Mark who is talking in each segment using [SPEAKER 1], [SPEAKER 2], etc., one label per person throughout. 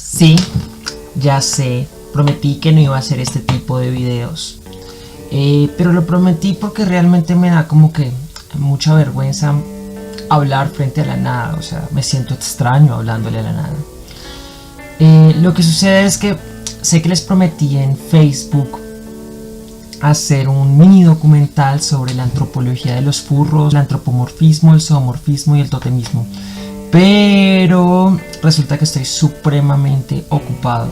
[SPEAKER 1] Sí, ya sé, prometí que no iba a hacer este tipo de videos. Pero lo prometí porque realmente me da como que mucha vergüenza hablar frente a la nada. O sea, me siento extraño hablándole a la nada. Lo que sucede es que sé que les prometí en Facebook hacer un mini documental sobre la antropología de los furros, el antropomorfismo, el zoomorfismo y el totemismo. Pero resulta que estoy supremamente ocupado.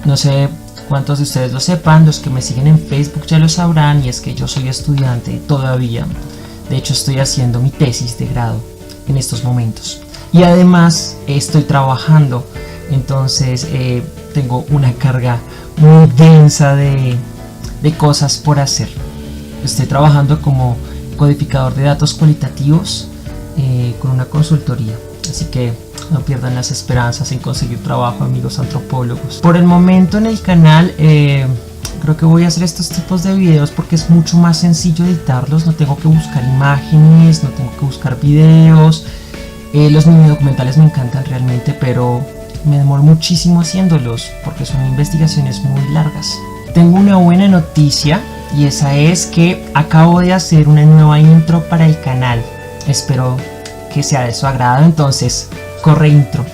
[SPEAKER 1] No sé cuántos de ustedes lo sepan, los que me siguen en Facebook ya lo sabrán, y es que yo soy estudiante todavía. De hecho, estoy haciendo mi tesis de grado en estos momentos. Y además estoy trabajando, entonces tengo una carga muy densa de cosas por hacer. Estoy trabajando como codificador de datos cualitativos con una consultoría, así que no pierdan las esperanzas en conseguir trabajo, amigos antropólogos. Por el momento en el canal creo que voy a hacer estos tipos de videos porque es mucho más sencillo editarlos. No tengo que buscar imágenes, no tengo que buscar videos. Los mini documentales me encantan realmente, pero me demoro muchísimo haciéndolos porque son investigaciones muy largas. Tengo una buena noticia, y esa es que acabo de hacer una nueva intro para el canal. Espero que sea de su agrado, entonces corre intro.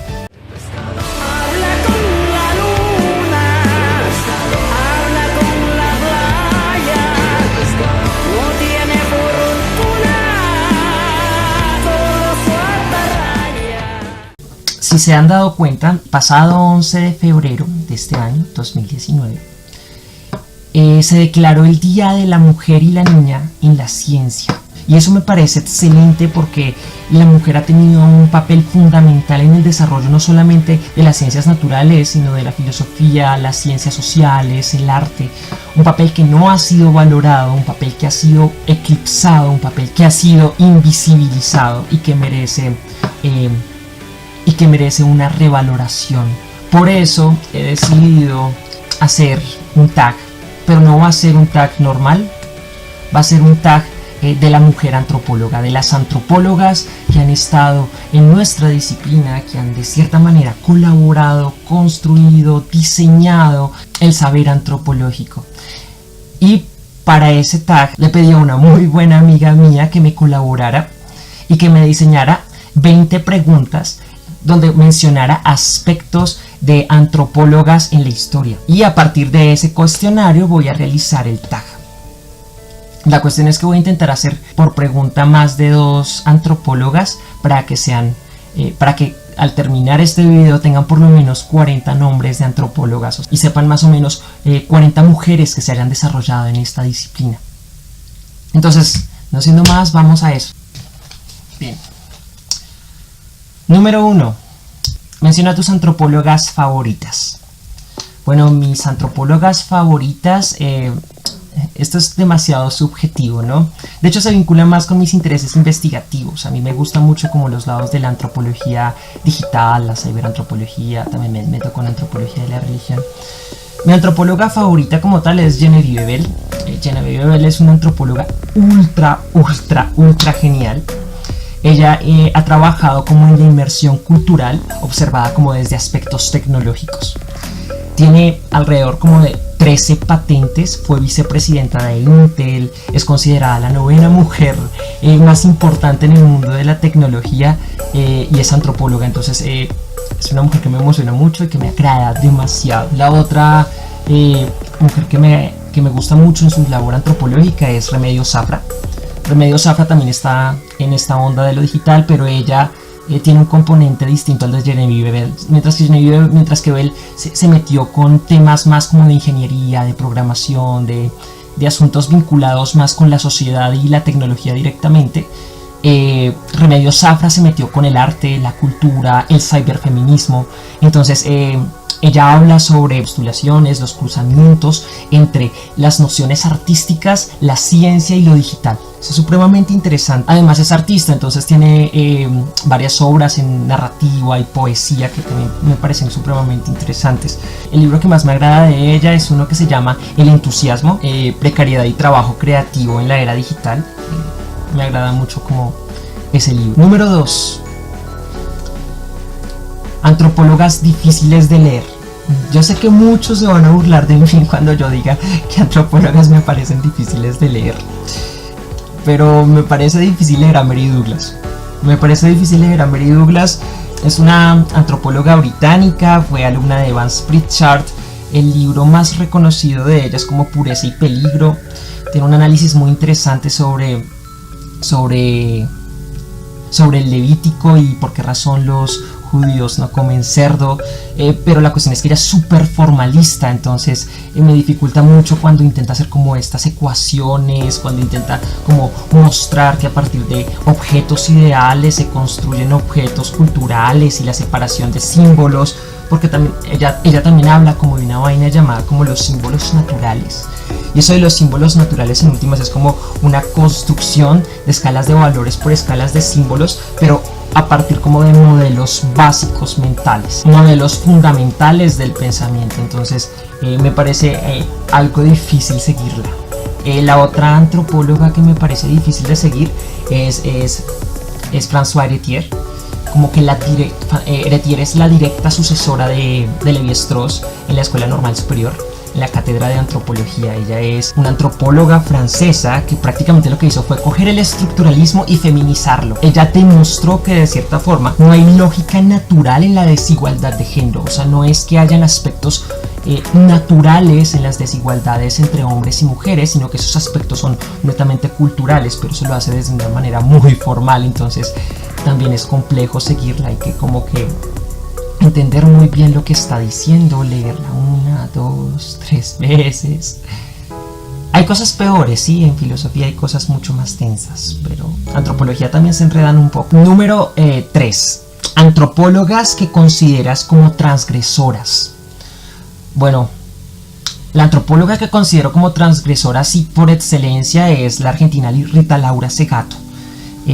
[SPEAKER 1] Si se han dado cuenta, pasado 11 de febrero de este año, 2019, se declaró el Día de la Mujer y la Niña en la Ciencia. Y eso me parece excelente porque la mujer ha tenido un papel fundamental en el desarrollo no solamente de las ciencias naturales, sino de la filosofía, las ciencias sociales, el arte. Un papel que no ha sido valorado, un papel que ha sido eclipsado, un papel que ha sido invisibilizado y que merece una revaloración. Por eso he decidido hacer un tag, pero no va a ser un tag normal, va a ser un tag de la mujer antropóloga, de las antropólogas que han estado en nuestra disciplina, que han de cierta manera colaborado, construido, diseñado el saber antropológico. Y para ese tag le pedí a una muy buena amiga mía que me colaborara y que me diseñara 20 preguntas donde mencionara aspectos de antropólogas en la historia. Y a partir de ese cuestionario voy a realizar el tag. La cuestión es que voy a intentar hacer por pregunta más de 2 antropólogas para que al terminar este video tengan por lo menos 40 nombres de antropólogas y sepan más o menos 40 mujeres que se hayan desarrollado en esta disciplina. Entonces, no siendo más, vamos a eso. Bien. Número 1. Menciona tus antropólogas favoritas. Bueno, mis antropólogas favoritas, esto es demasiado subjetivo, ¿no? De hecho, se vincula más con mis intereses investigativos. A mí me gusta mucho como los lados de la antropología digital, la ciberantropología, también me meto con la antropología de la religión. Mi antropóloga favorita como tal es Genevieve Bell. Genevieve Bell es una antropóloga ultra genial. Ella ha trabajado como en la inmersión cultural, observada como desde aspectos tecnológicos. Tiene alrededor como de 13 patentes, fue vicepresidenta de Intel, es considerada la 9ª mujer más importante en el mundo de la tecnología y es antropóloga. Entonces es una mujer que me emociona mucho y que me agrada demasiado. La otra mujer que me gusta mucho en su labor antropológica es Remedios Zafra. Remedios Zafra también está en esta onda de lo digital, pero ella tiene un componente distinto al de Genevieve Bell, mientras que Bell se metió con temas más como de ingeniería, de programación, de asuntos vinculados más con la sociedad y la tecnología directamente. Remedios Zafra se metió con el arte, la cultura, el ciberfeminismo. Entonces ella habla sobre postulaciones, los cruzamientos entre las nociones artísticas, la ciencia y lo digital. Es supremamente interesante. Además es artista, entonces tiene varias obras en narrativa y poesía que también me parecen supremamente interesantes. El libro que más me agrada de ella es uno que se llama El entusiasmo, precariedad y trabajo creativo en la era digital. Me agrada mucho como ese libro. Número 2. Antropólogas difíciles de leer. Yo sé que muchos se van a burlar de mí cuando yo diga que antropólogas me parecen difíciles de leer, pero me parece difícil leer a Mary Douglas. Mary Douglas es una antropóloga británica, fue alumna de Evans Pritchard. El libro más reconocido de ella es como Pureza y Peligro. Tiene un análisis muy interesante sobre el Levítico y por qué razón los judíos no comen cerdo, pero la cuestión es que ella es súper formalista, entonces me dificulta mucho cuando intenta hacer como estas ecuaciones, cuando intenta como mostrar que a partir de objetos ideales se construyen objetos culturales y la separación de símbolos, porque también ella también habla como de una vaina llamada como los símbolos naturales. Y eso de los símbolos naturales en últimas es como una construcción de escalas de valores por escalas de símbolos, pero a partir como de modelos básicos mentales, modelos fundamentales del pensamiento. Entonces me parece algo difícil seguirla. La otra antropóloga que me parece difícil de seguir es Françoise Héritier. Como que Héritier es la directa sucesora de Lévi-Strauss en la Escuela Normal Superior, en la cátedra de antropología. Ella es una antropóloga francesa que prácticamente lo que hizo fue coger el estructuralismo y feminizarlo. Ella demostró que de cierta forma no hay lógica natural en la desigualdad de género, o sea, no es que hayan aspectos naturales en las desigualdades entre hombres y mujeres, sino que esos aspectos son netamente culturales, pero eso lo hace desde una manera muy formal. Entonces también es complejo seguirla, hay que como que entender muy bien lo que está diciendo, leerla 1, 2, 3 veces. Hay cosas peores, sí, en filosofía hay cosas mucho más densas, pero antropología también se enredan un poco. Número 3. Antropólogas que consideras como transgresoras. Bueno, la antropóloga que considero como transgresora sí por excelencia es la argentina Rita Laura Segato.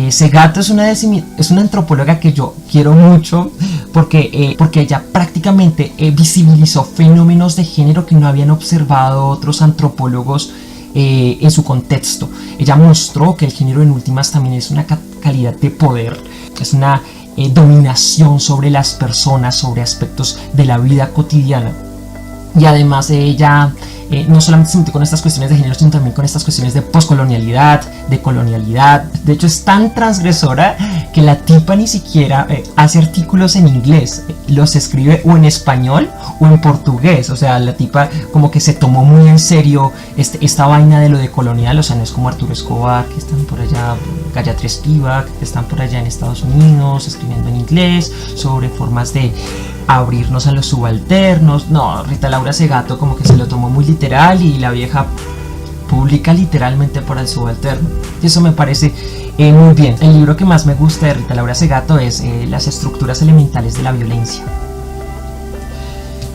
[SPEAKER 1] Segato es una antropóloga que yo quiero mucho porque ella prácticamente visibilizó fenómenos de género que no habían observado otros antropólogos en su contexto. Ella mostró que el género en últimas también es una calidad de poder, es una dominación sobre las personas, sobre aspectos de la vida cotidiana. Y además ella no solamente se metió con estas cuestiones de género, sino también con estas cuestiones de poscolonialidad, de colonialidad. De hecho es tan transgresora que la tipa ni siquiera hace artículos en inglés, los escribe o en español o en portugués. O sea, la tipa como que se tomó muy en serio esta vaina de lo de colonial. O sea, no es como Arturo Escobar, que están por allá, Gayatri Spivak, que están por allá en Estados Unidos escribiendo en inglés sobre formas de abrirnos a los subalternos. No, Rita Laura Segato como que se lo tomó muy literal y la vieja publica literalmente para el subalterno. Y eso me parece muy bien. El libro que más me gusta de Rita Laura Segato es Las estructuras elementales de la violencia.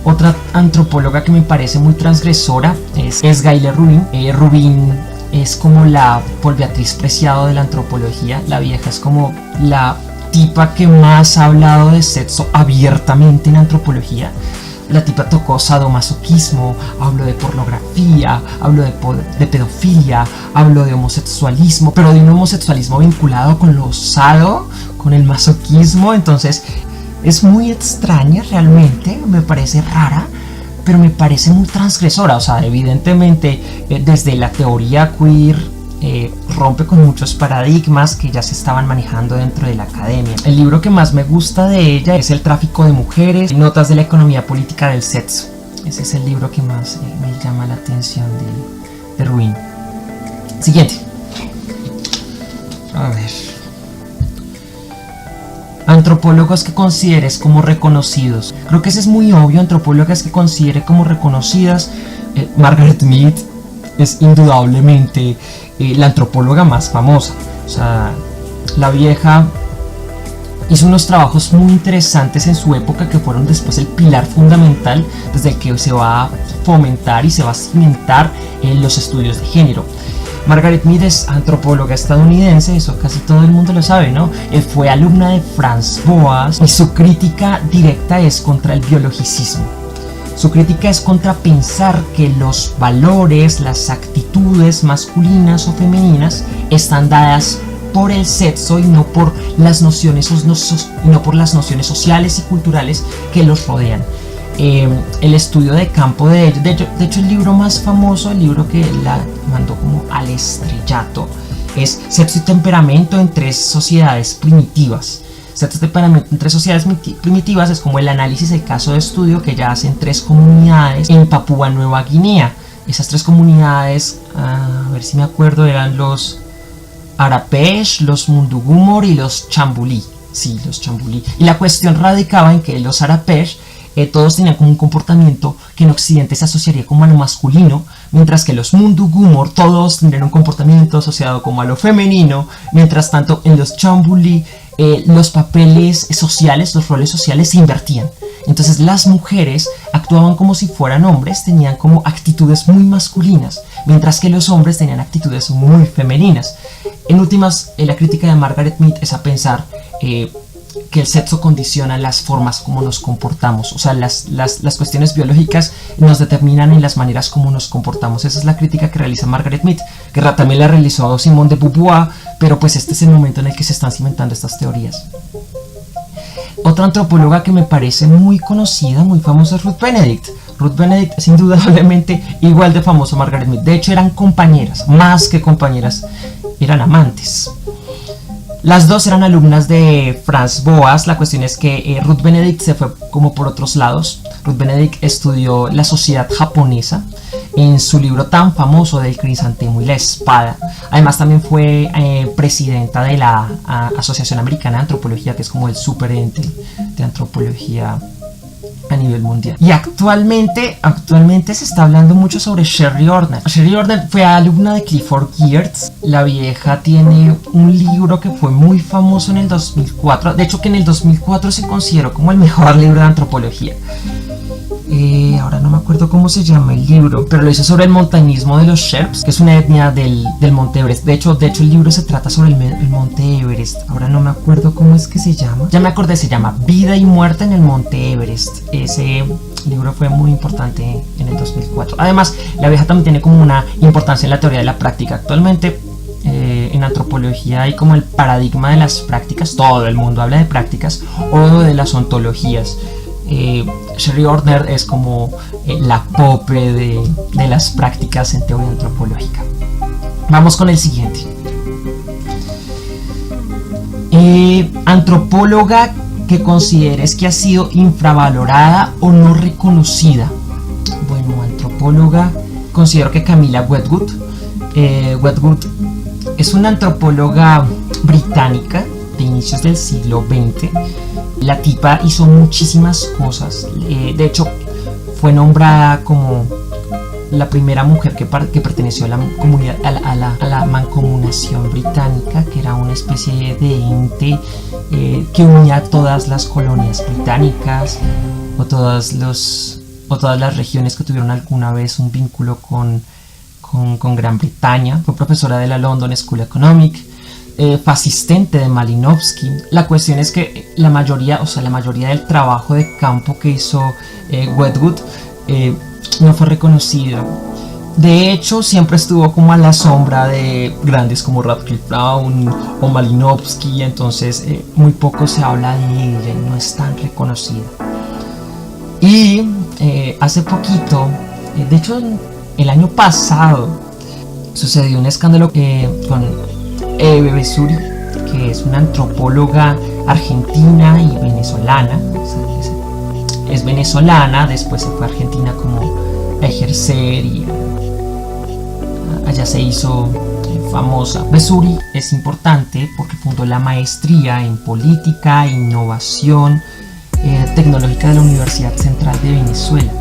[SPEAKER 1] Otra antropóloga que me parece muy transgresora es Gayle Rubin. Rubin es como la Paul Beatriz Preciado de la antropología. La vieja es como la tipa que más ha hablado de sexo abiertamente en antropología. La tipa tocó sadomasoquismo, habló de pornografía, habló de pedofilia, habló de homosexualismo, pero de un homosexualismo vinculado con lo sado, con el masoquismo. Entonces es muy extraña realmente, me parece rara, pero me parece muy transgresora. O sea, evidentemente desde la teoría queer rompe con muchos paradigmas que ya se estaban manejando dentro de la academia. El libro que más me gusta de ella es El tráfico de mujeres, Notas de la economía política del sexo. Ese es el libro que más me llama la atención de Rubin. Siguiente. A ver. Antropólogos que consideres como reconocidos. Creo que ese es muy obvio. Antropólogas que considere como reconocidas. Margaret Mead es indudablemente la antropóloga más famosa. O sea, la vieja hizo unos trabajos muy interesantes en su época que fueron después el pilar fundamental desde el que se va a fomentar y se va a cimentar en los estudios de género. Margaret Mead es antropóloga estadounidense, eso casi todo el mundo lo sabe, ¿no? Fue alumna de Franz Boas y su crítica directa es contra el biologicismo. Su crítica es contra pensar que los valores, las actitudes masculinas o femeninas están dadas por el sexo y no por las nociones, no por las nociones sociales y culturales que los rodean. El estudio de campo de ellos, de hecho el libro más famoso, el libro que la mandó como al estrellato, es Sexo y temperamento en tres sociedades primitivas. Sexo y temperamento en tres sociedades primitivas es como el análisis del caso de estudio que ya hacen tres comunidades en Papúa Nueva Guinea. Esas tres comunidades, a ver si me acuerdo, eran los Arapesh, los Mundugumor y los Chambulí. Sí, los Chambulí. Y la cuestión radicaba en que los Arapesh todos tenían como un comportamiento que en Occidente se asociaría como a lo masculino, mientras que los Mundugumor todos tendrían un comportamiento asociado como a lo femenino. Mientras tanto en los Chambulí los papeles sociales, los roles sociales se invertían. Entonces las mujeres actuaban como si fueran hombres, tenían como actitudes muy masculinas, mientras que los hombres tenían actitudes muy femeninas. En últimas, la crítica de Margaret Mead es a pensar que el sexo condiciona las formas como nos comportamos, o sea, las cuestiones biológicas nos determinan en las maneras como nos comportamos. Esa es la crítica que realiza Margaret Mead, que también la realizó Simone de Beauvoir, pero pues este es el momento en el que se están cimentando estas teorías. Otra antropóloga que me parece muy conocida, muy famosa, es Ruth Benedict. Ruth Benedict es indudablemente igual de famosa a Margaret Mead. De hecho, eran compañeras, más que compañeras, eran amantes. Las dos eran alumnas de Franz Boas. La cuestión es que Ruth Benedict se fue como por otros lados. Ruth Benedict estudió la sociedad japonesa en su libro tan famoso del crisantemo y la espada. Además también fue presidenta de la Asociación Americana de Antropología, que es como el superente de antropología a nivel mundial. Y actualmente se está hablando mucho sobre Sherry Orner. Sherry Orner fue alumna de Clifford Geertz. La vieja tiene un libro que fue muy famoso en el 2004. De hecho, que en el 2004 se consideró como el mejor libro de antropología. Ahora no me acuerdo cómo se llama el libro, pero lo hizo sobre el montañismo de los Sherps, que es una etnia del Monte Everest. De hecho el libro se trata sobre el Monte Everest. Ahora no me acuerdo cómo es que se llama. Ya me acordé, se llama Vida y Muerte en el Monte Everest. Ese libro fue muy importante en el 2004. Además, la vieja también tiene como una importancia en la teoría de la práctica. Actualmente en antropología hay como el paradigma de las prácticas. Todo el mundo habla de prácticas o de las ontologías. Sherry Orner es como la pope de las prácticas en teoría antropológica. Vamos con el siguiente. Antropóloga que consideres que ha sido infravalorada o no reconocida. Bueno, antropóloga, considero que Camilla Wedgwood. Wedgwood es una antropóloga británica de inicios del siglo XX. La tipa hizo muchísimas cosas. De hecho, fue nombrada como la primera mujer que perteneció a la comunidad, a la mancomunación británica, que era una especie de ente que unía a todas las colonias británicas o todas las regiones que tuvieron alguna vez un vínculo con Gran Bretaña. Fue profesora de la London School of Economics. Fue asistente de Malinowski. La cuestión es que la mayoría del trabajo de campo que hizo Wedgwood no fue reconocido. De hecho, siempre estuvo como a la sombra de grandes como Radcliffe Brown o Malinowski. Entonces muy poco se habla de ella y no es tan reconocida. Y hace poquito, de hecho el año pasado, sucedió un escándalo con Eve Besuri, que es una antropóloga argentina y venezolana. Es venezolana, después se fue a Argentina como a ejercer y allá se hizo famosa. Besuri es importante porque fundó la maestría en política e innovación tecnológica de la Universidad Central de Venezuela.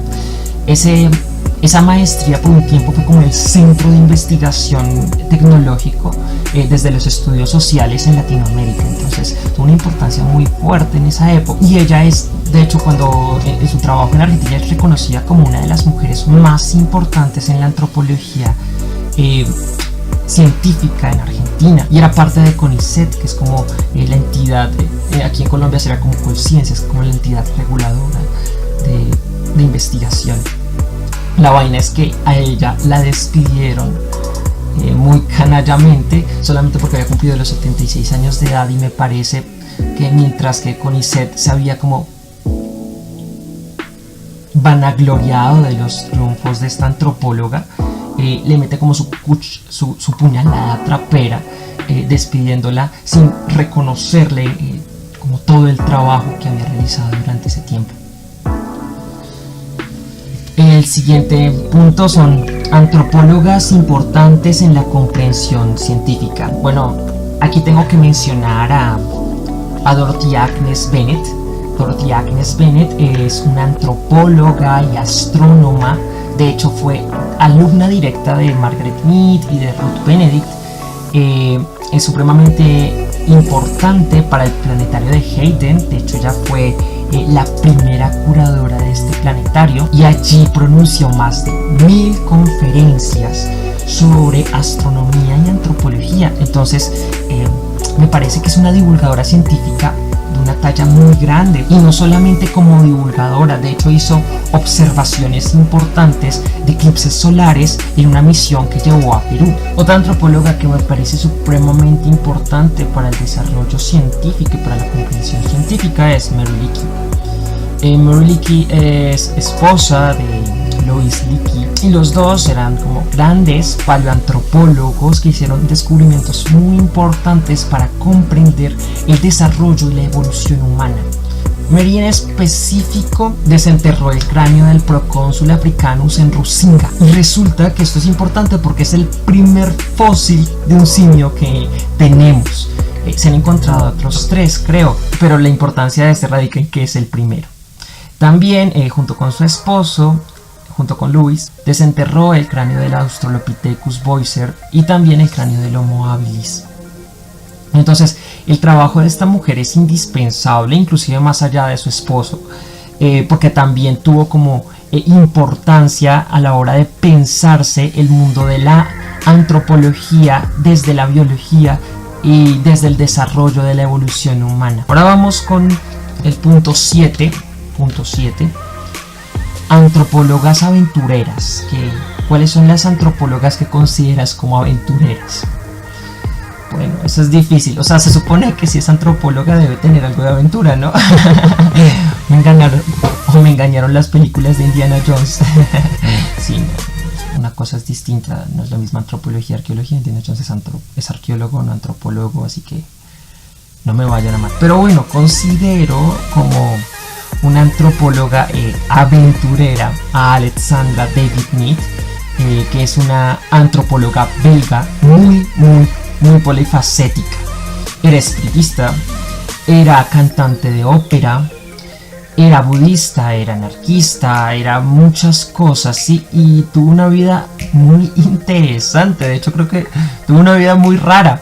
[SPEAKER 1] Esa maestría por un tiempo fue como el centro de investigación tecnológico desde los estudios sociales en Latinoamérica. Entonces tuvo una importancia muy fuerte en esa época. Y ella es, de hecho, cuando en su trabajo en Argentina es reconocida como una de las mujeres más importantes en la antropología científica en Argentina. Y era parte de CONICET, que es como la entidad, aquí en Colombia sería como Colciencias, como la entidad reguladora de investigación. La vaina es que a ella la despidieron muy canallamente, solamente porque había cumplido los 76 años de edad, y me parece que mientras que Conicet se había como vanagloriado de los triunfos de esta antropóloga, le mete como su puñalada trapera, despidiéndola sin reconocerle como todo el trabajo que había realizado durante ese tiempo. El siguiente punto son antropólogas importantes en la comprensión científica. Bueno, aquí tengo que mencionar a Dorothy Agnes Bennett. Dorothy Agnes Bennett es una antropóloga y astrónoma. De hecho, fue alumna directa de Margaret Mead y de Ruth Benedict. Es supremamente importante para el planetario de Hayden. De hecho, ella fue la primera curadora de este planetario, y allí pronunció más de 1000 conferencias sobre astronomía y antropología. Entonces, me parece que es una divulgadora científica de una talla muy grande, y no solamente como divulgadora, de hecho hizo observaciones importantes de eclipses solares en una misión que llevó a Perú. Otra antropóloga que me parece supremamente importante para el desarrollo científico y para la comprensión científica es Mary Leakey. Mary Leakey es esposa de Lois Leakey, y los dos eran como grandes paleoantropólogos que hicieron descubrimientos muy importantes para comprender el desarrollo y la evolución humana. Mary en específico desenterró el cráneo del procónsul africanus en Rusinga, y resulta que esto es importante porque es el primer fósil de un simio que tenemos. Se han encontrado otros 3, creo, pero la importancia de este radica en que es el primero. También, junto con su esposo, junto con Louis, desenterró el cráneo del Australopithecus boiser y también el cráneo del Homo habilis. Entonces, el trabajo de esta mujer es indispensable, inclusive más allá de su esposo, porque también tuvo como importancia a la hora de pensarse el mundo de la antropología desde la biología y desde el desarrollo de la evolución humana. Ahora vamos con el punto 7. Antropólogas aventureras. ¿Cuáles son las antropólogas que consideras como aventureras? Bueno, eso es difícil. O sea, se supone que si es antropóloga debe tener algo de aventura, ¿no? Me engañaron las películas de Indiana Jones. Sí, no, una cosa es distinta. No es la misma antropología y arqueología. Indiana Jones es arqueólogo, no antropólogo, así que no me vayan a matar. Pero bueno, considero como una antropóloga aventurera a Alexandra David Mead, que es una antropóloga belga muy polifacética. Era espiritista, era cantante de ópera, era budista, era anarquista, era muchas cosas, ¿sí? Y tuvo una vida muy interesante. De hecho, creo que tuvo una vida muy rara.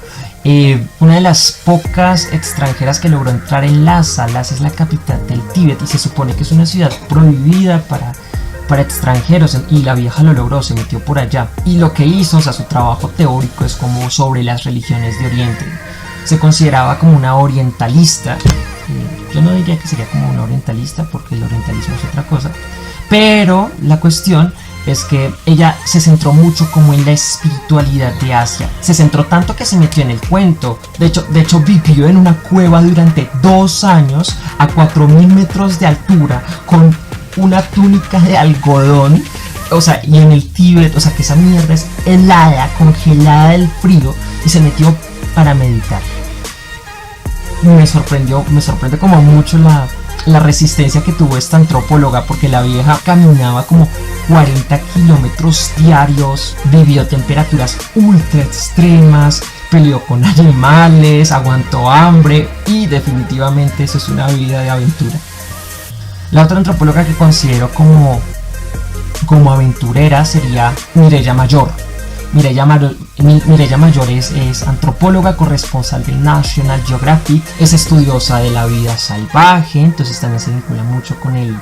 [SPEAKER 1] Una de las pocas extranjeras que logró entrar en Lhasa. Lhasa es la capital del Tíbet y se supone que es una ciudad prohibida para extranjeros, y la vieja lo logró, se metió por allá. Y lo que hizo, o sea, su trabajo teórico es como sobre las religiones de Oriente. Se consideraba como una orientalista. Yo no diría que sería como una orientalista porque el orientalismo es otra cosa, pero la cuestión es que ella se centró mucho como en la espiritualidad de Asia. Se centró tanto que se metió en el cuento. De hecho vivió en una cueva durante 2 años a 4000 metros de altura con una túnica de algodón. O sea, y en el Tíbet, o sea, que esa mierda es helada, congelada del frío, y se metió para meditar. Me sorprende como mucho la resistencia que tuvo esta antropóloga, porque la vieja caminaba como 40 kilómetros diarios, vivió temperaturas ultra extremas, peleó con animales, aguantó hambre, y definitivamente eso es una vida de aventura. La otra antropóloga que considero como aventurera sería Mireya Mayor. Mireya Mayor es antropóloga, corresponsal de National Geographic, es estudiosa de la vida salvaje, entonces también se vincula mucho con el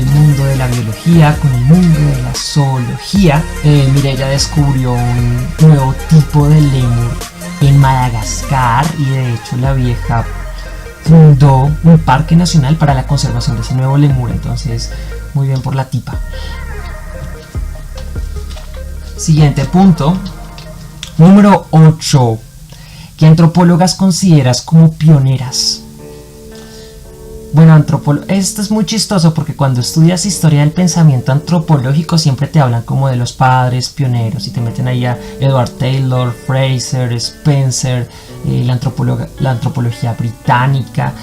[SPEAKER 1] mundo de la biología, con el mundo de la zoología. Mireya descubrió un nuevo tipo de lémur en Madagascar, y de hecho la vieja fundó un parque nacional para la conservación de ese nuevo lémur, entonces muy bien por la tipa. Siguiente punto. Número 8. ¿Qué antropólogas consideras como pioneras? Bueno, esto es muy chistoso porque cuando estudias historia del pensamiento antropológico siempre te hablan como de los padres pioneros y te meten ahí a Edward Taylor, Fraser, Spencer, la antropología británica,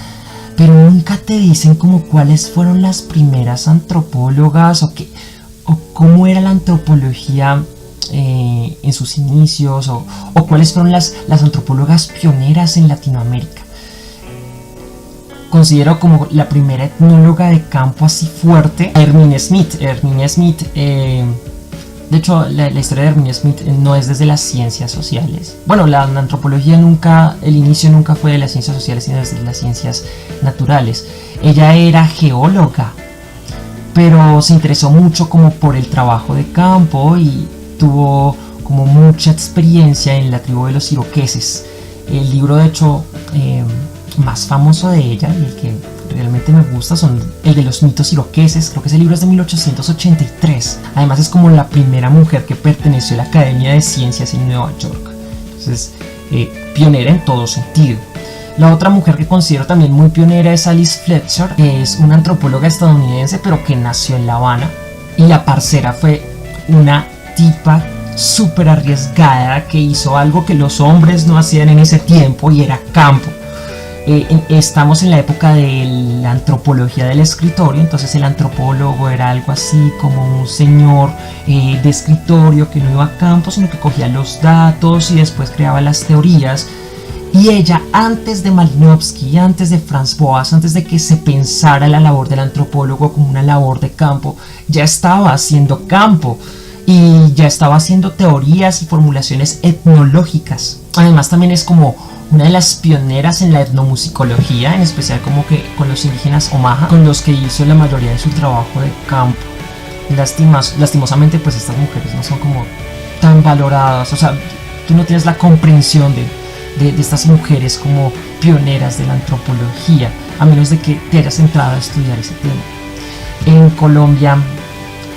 [SPEAKER 1] pero nunca te dicen como cuáles fueron las primeras antropólogas o cómo era la antropología en sus inicios o cuáles fueron las antropólogas pioneras en Latinoamérica. Considero como la primera etnóloga de campo así fuerte a Hermine Smith. De hecho, la historia de Hermine Smith no es desde las ciencias sociales. Bueno, la antropología el inicio nunca fue de las ciencias sociales, sino desde las ciencias naturales. Ella era geóloga, pero se interesó mucho como por el trabajo de campo y tuvo como mucha experiencia en la tribu de los iroqueses. El libro, de hecho, más famoso de ella y el que realmente me gusta son el de los mitos iroqueses. Creo que ese libro es de 1883. Además es como la primera mujer que perteneció a la Academia de Ciencias en Nueva York. Entonces, pionera en todo sentido. La otra mujer que considero también muy pionera es Alice Fletcher, que es una antropóloga estadounidense pero que nació en La Habana. Y la parcera fue una tipa súper arriesgada que hizo algo que los hombres no hacían en ese tiempo y era campo. Estamos en la época de la antropología del escritorio, entonces el antropólogo era algo así como un señor de escritorio que no iba a campo, sino que cogía los datos y después creaba las teorías. Y ella, antes de Malinowski, antes de Franz Boas, antes de que se pensara la labor del antropólogo como una labor de campo, ya estaba haciendo campo y ya estaba haciendo teorías y formulaciones etnológicas. Además también es como una de las pioneras en la etnomusicología, en especial como que con los indígenas Omaha, con los que hizo la mayoría de su trabajo de campo. Lastimosamente pues estas mujeres no son como tan valoradas, o sea, tú no tienes la comprensión de estas mujeres como pioneras de la antropología, a menos de que te hayas entrado a estudiar ese tema. En Colombia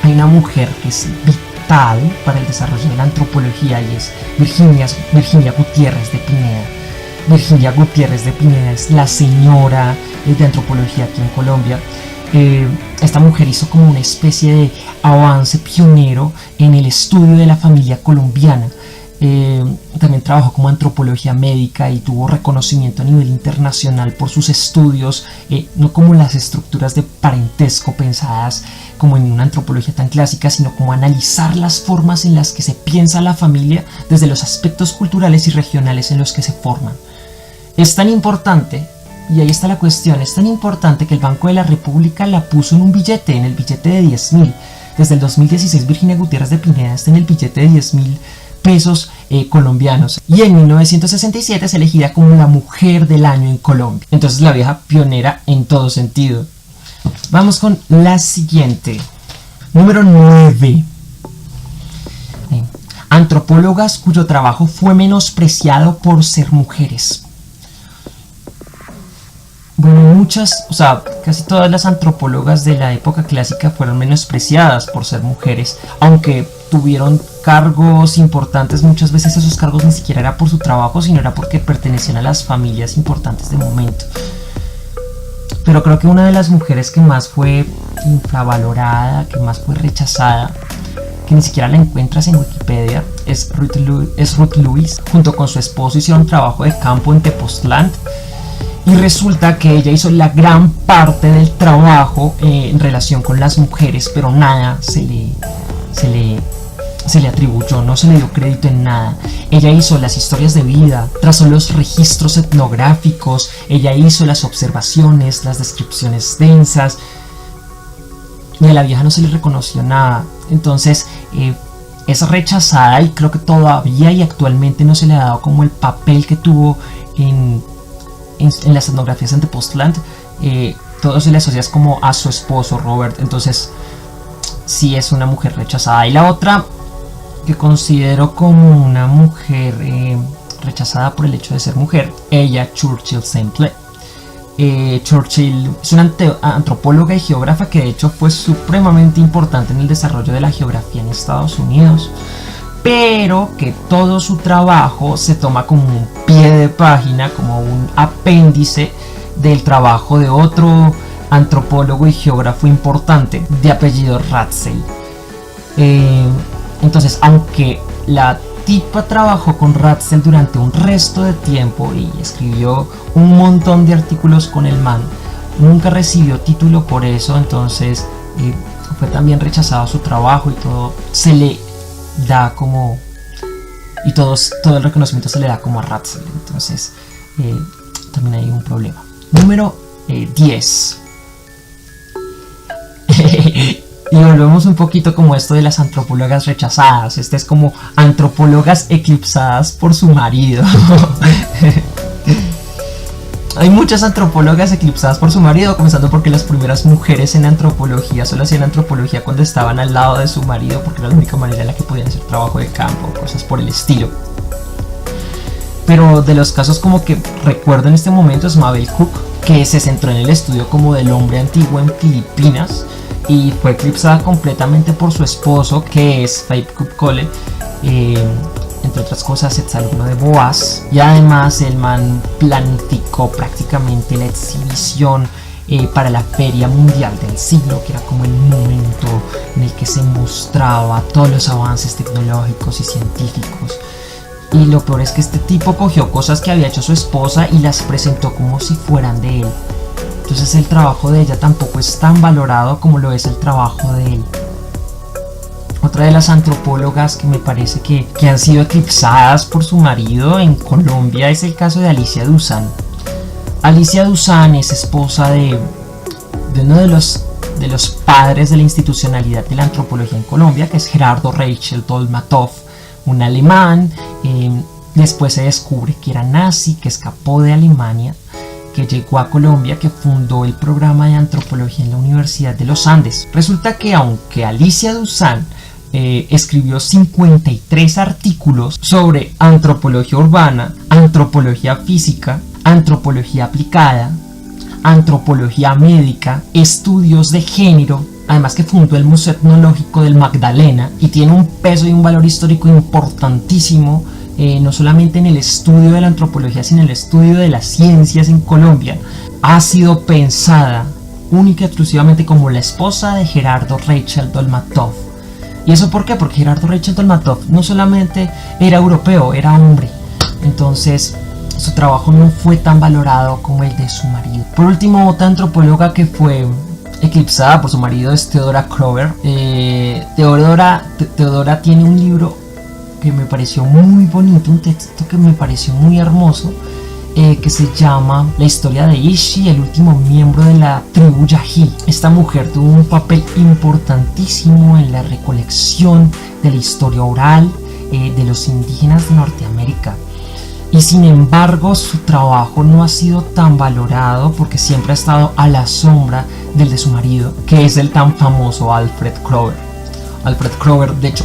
[SPEAKER 1] hay una mujer que es vital para el desarrollo de la antropología y es Virginia Gutiérrez de Pineda. Virginia Gutiérrez de Pineda es la señora de antropología aquí en Colombia. Esta mujer hizo como una especie de avance pionero en el estudio de la familia colombiana. También trabajó como antropología médica y tuvo reconocimiento a nivel internacional por sus estudios, no como las estructuras de parentesco pensadas como en una antropología tan clásica, sino como analizar las formas en las que se piensa la familia desde los aspectos culturales y regionales en los que se forman. Es tan importante, y ahí está la cuestión, es tan importante que el Banco de la República la puso en un billete, en el billete de 10.000. Desde el 2016 Virginia Gutiérrez de Pineda está en el billete de 10.000 pesos colombianos, y en 1967 es elegida como la mujer del año en Colombia. Entonces la vieja pionera en todo sentido. Vamos con la siguiente. Número 9. Antropólogas cuyo trabajo fue menospreciado por ser mujeres. Bueno, casi todas las antropólogas de la época clásica fueron menospreciadas por ser mujeres, aunque tuvieron cargos importantes. Muchas veces esos cargos ni siquiera era por su trabajo, sino era porque pertenecían a las familias importantes del momento. Pero creo que una de las mujeres que más fue infravalorada, que más fue rechazada, que ni siquiera la encuentras en Wikipedia, es Ruth Lewis. Junto con su esposo hicieron un trabajo de campo en Tepoztlán. Y resulta que ella hizo la gran parte del trabajo en relación con las mujeres, pero nada se le atribuyó, no se le dio crédito en nada. Ella hizo las historias de vida, trazó los registros etnográficos, ella hizo las observaciones, las descripciones densas, y a la vieja no se le reconoció nada. Entonces es rechazada y creo que todavía y actualmente no se le ha dado como el papel que tuvo en las etnografías en Tepoztlán. Todo se le asocia como a su esposo Robert, entonces sí es una mujer rechazada. Y la otra que considero como una mujer rechazada por el hecho de ser mujer, ella, Churchill Semple. Churchill es una antropóloga y geógrafa que de hecho fue supremamente importante en el desarrollo de la geografía en Estados Unidos. pero que todo su trabajo se toma como un pie de página, como un apéndice del trabajo de otro antropólogo y geógrafo importante de apellido Ratzel. Entonces, aunque la tipa trabajó con Ratzel durante un resto de tiempo y escribió un montón de artículos con el man, nunca recibió título por eso. Entonces fue también rechazado su trabajo y todo se le da como, y todo el reconocimiento se le da como a Ratzel. Entonces también hay un problema. Número 10. Y volvemos un poquito como esto de las antropólogas rechazadas. Este es como antropólogas eclipsadas por su marido. Hay muchas antropólogas eclipsadas por su marido, comenzando porque las primeras mujeres en antropología solo hacían antropología cuando estaban al lado de su marido, porque era la única manera en la que podían hacer trabajo de campo, cosas por el estilo. Pero de los casos como que recuerdo en este momento es Mabel Cook, que se centró en el estudio como del hombre antiguo en Filipinas y fue eclipsada completamente por su esposo, que es Philip Kupkole, entre otras cosas exalumno de Boas, y además el man planificó prácticamente la exhibición para la Feria Mundial del Siglo, que era como el momento en el que se mostraba todos los avances tecnológicos y científicos. Y lo peor es que este tipo cogió cosas que había hecho su esposa y las presentó como si fueran de él. Entonces el trabajo de ella tampoco es tan valorado como lo es el trabajo de él. Otra de las antropólogas que me parece que han sido eclipsadas por su marido en Colombia es el caso de Alicia Duzán. Alicia Duzán es esposa de uno de los padres de la institucionalidad de la antropología en Colombia, que es Gerardo Reichel Dolmatov, un alemán. Después se descubre que era nazi, que escapó de Alemania, que llegó a Colombia, que fundó el programa de antropología en la Universidad de los Andes. Resulta que aunque Alicia Duzán escribió 53 artículos sobre antropología urbana, antropología física, antropología aplicada, antropología médica, estudios de género, además que fundó el Museo Etnológico del Magdalena y tiene un peso y un valor histórico importantísimo, no solamente en el estudio de la antropología, sino en el estudio de las ciencias en Colombia. Ha sido pensada única y exclusivamente como la esposa de Gerardo Reichel Dolmatov. ¿Y eso por qué? Porque Gerardo Reichel Dolmatov no solamente era europeo, era hombre. Entonces su trabajo no fue tan valorado como el de su marido. Por último, otra antropóloga que fue eclipsada por su marido es Theodora Kroeber. Theodora tiene un libro que me pareció muy bonito, un texto que me pareció muy hermoso, que se llama La historia de Ishi, el último miembro de la tribu Yají. Esta mujer tuvo un papel importantísimo en la recolección de la historia oral de los indígenas de Norteamérica. Y sin embargo su trabajo no ha sido tan valorado porque siempre ha estado a la sombra del de su marido, que es el tan famoso Alfred Kroeber. Alfred Kroeber, de hecho,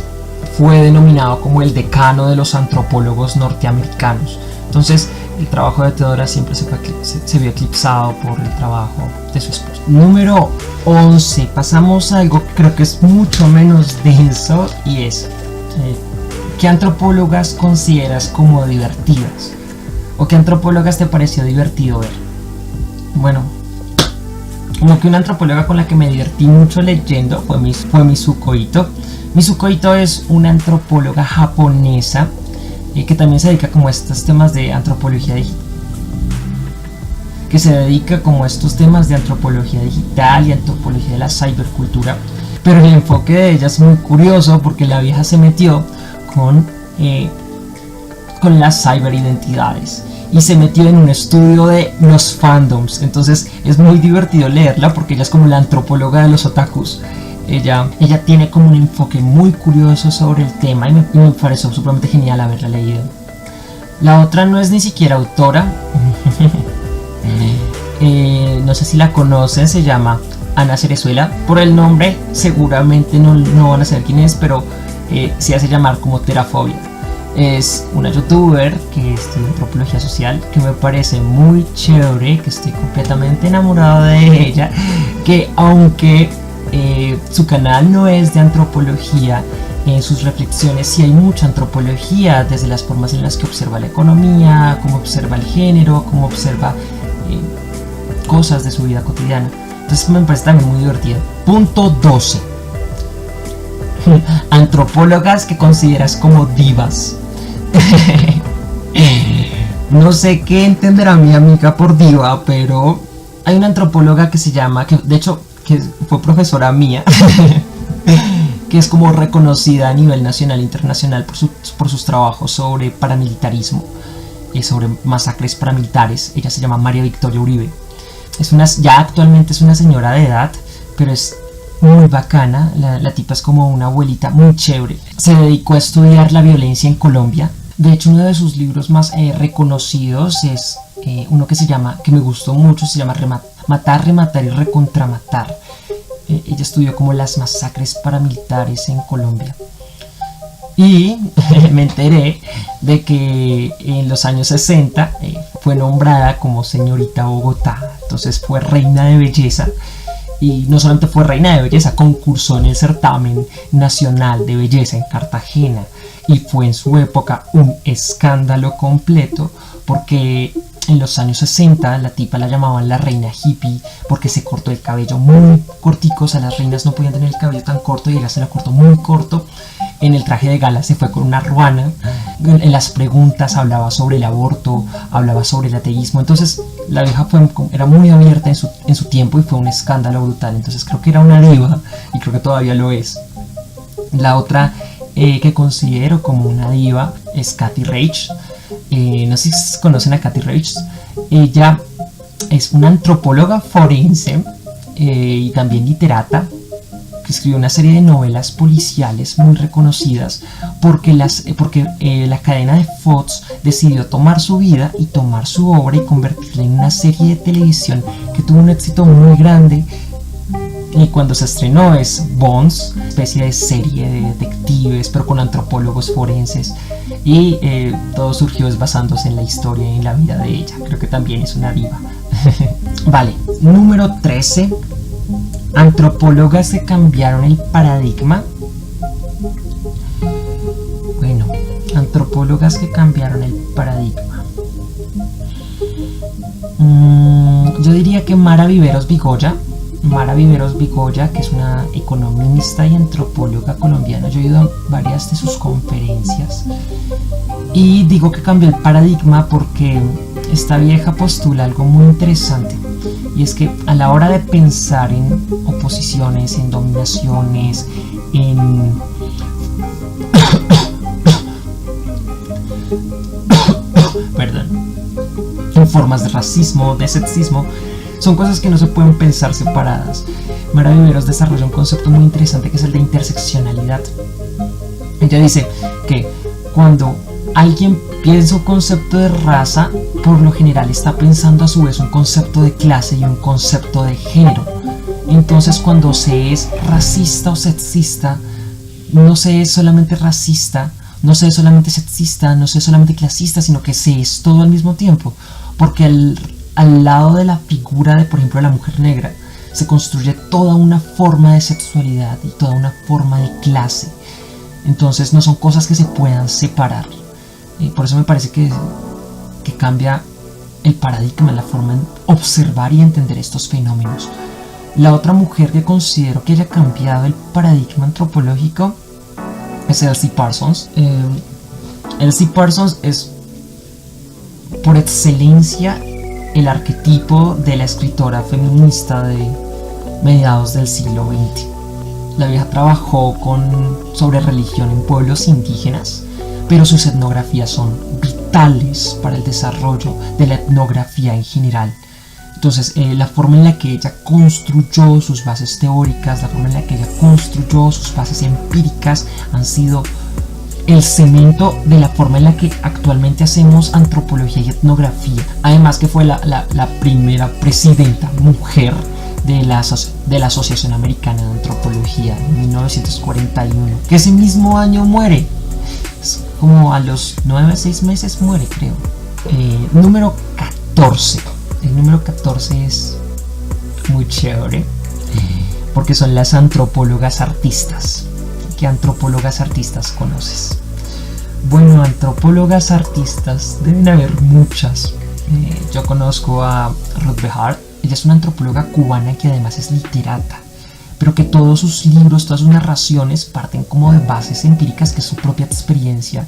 [SPEAKER 1] fue denominado como el decano de los antropólogos norteamericanos. Entonces el trabajo de Theodora siempre se vio eclipsado por el trabajo de su esposo. Número 11. Pasamos a algo que creo que es mucho menos denso, y es ¿qué antropólogas consideras como divertidas? ¿O qué antropólogas te pareció divertido ver? Bueno, como que una antropóloga con la que me divertí mucho leyendo fue Mizuko Ito. Mizuko Ito es una antropóloga japonesa que también se dedica como a estos temas de antropología digital, y antropología de la cibercultura. Pero el enfoque de ella es muy curioso porque la vieja se metió con las ciberidentidades y se metió en un estudio de los fandoms. Entonces es muy divertido leerla porque ella es como la antropóloga de los otakus. Ella tiene como un enfoque muy curioso sobre el tema y me pareció supremamente genial haberla leído. La otra no es ni siquiera autora. No sé si la conocen, se llama Ana Cerezuela. Por el nombre seguramente no van a saber quién es, pero se hace llamar como Terafobia. Es una youtuber que estudia antropología social, que me parece muy chévere, que estoy completamente enamorado de ella, que aunque su canal no es de antropología, en sus reflexiones sí hay mucha antropología, desde las formas en las que observa la economía, cómo observa el género, cómo observa cosas de su vida cotidiana. Entonces me parece también muy divertido. Punto 12. Antropólogas que consideras como divas. No sé qué entenderá mi amiga por diva, pero hay una antropóloga que se llama, que de hecho que fue profesora mía, que es como reconocida a nivel nacional e internacional por sus trabajos sobre paramilitarismo y sobre masacres paramilitares. Ella se llama María Victoria Uribe. Ya actualmente es una señora de edad, pero es muy bacana. La tipa es como una abuelita muy chévere. Se dedicó a estudiar la violencia en Colombia. De hecho, uno de sus libros más reconocidos es uno que me gustó mucho, se llama Matar, Rematar y Recontramatar. Ella estudió como las masacres paramilitares en Colombia. Y me enteré de que en los años 60 fue nombrada como señorita Bogotá. Entonces fue reina de belleza. Y no solamente fue reina de belleza, concursó en el certamen nacional de belleza en Cartagena. Y fue en su época un escándalo completo, porque en los años 60 la tipa la llamaban la reina hippie porque se cortó el cabello muy cortico. O sea, las reinas no podían tener el cabello tan corto y ella se lo cortó muy corto. En el traje de gala se fue con una ruana. En las preguntas hablaba sobre el aborto, hablaba sobre el ateísmo. Entonces la vieja era muy abierta en su tiempo y fue un escándalo brutal. Entonces creo que era una diva y creo que todavía lo es. La otra que considero como una diva es Kathy Reich. No sé si conocen a Kathy Reich. Ella es una antropóloga forense y también literata, que escribió una serie de novelas policiales muy reconocidas porque la cadena de Fox decidió tomar su vida y tomar su obra y convertirla en una serie de televisión que tuvo un éxito muy grande. Y cuando se estrenó es Bones, una especie de serie de detectives pero con antropólogos forenses, y todo surgió basándose en la historia y en la vida de ella. Creo que también es una diva. Vale, número 13. Antropólogas que cambiaron el paradigma. Bueno, antropólogas que cambiaron el paradigma. Yo diría que Mara Viveros Vigoya, que es una economista y antropóloga colombiana. Yo he ido a varias de sus conferencias y digo que cambió el paradigma porque esta vieja postula algo muy interesante, y es que a la hora de pensar en oposiciones, en dominaciones, en formas de racismo, de sexismo, son cosas que no se pueden pensar separadas. Mara Viveros desarrolla un concepto muy interesante que es el de interseccionalidad. Ella dice que cuando alguien piensa un concepto de raza, por lo general está pensando a su vez un concepto de clase y un concepto de género. Entonces, cuando se es racista o sexista, no se es solamente racista, no se es solamente sexista, no se es solamente clasista, sino que se es todo al mismo tiempo. Porque al lado de la figura de, por ejemplo, la mujer negra, se construye toda una forma de sexualidad y toda una forma de clase. Entonces no son cosas que se puedan separar. Por eso me parece que cambia el paradigma, la forma de observar y entender estos fenómenos. La otra mujer que considero que haya cambiado el paradigma antropológico es Elsie Parsons. Elsie Parsons es por excelencia el arquetipo de la escritora feminista de mediados del siglo XX. La vieja trabajó sobre religión en pueblos indígenas, pero sus etnografías son vitales para el desarrollo de la etnografía en general. Entonces, la forma en la que ella construyó sus bases teóricas, la forma en la que ella construyó sus bases empíricas han sido el cemento de la forma en la que actualmente hacemos antropología y etnografía. Además que fue la primera presidenta mujer de la Asociación Americana de Antropología en 1941, que ese mismo año muere. Es como a los 6 meses muere, creo. Número 14. El número 14 es muy chévere porque son las antropólogas artistas. ¿qué antropólogas artistas conoces? Bueno, antropólogas artistas deben haber muchas. Yo conozco a Ruth Behar. Ella es una antropóloga cubana que además es literata, pero que todos sus libros, todas sus narraciones parten como de bases empíricas, que es su propia experiencia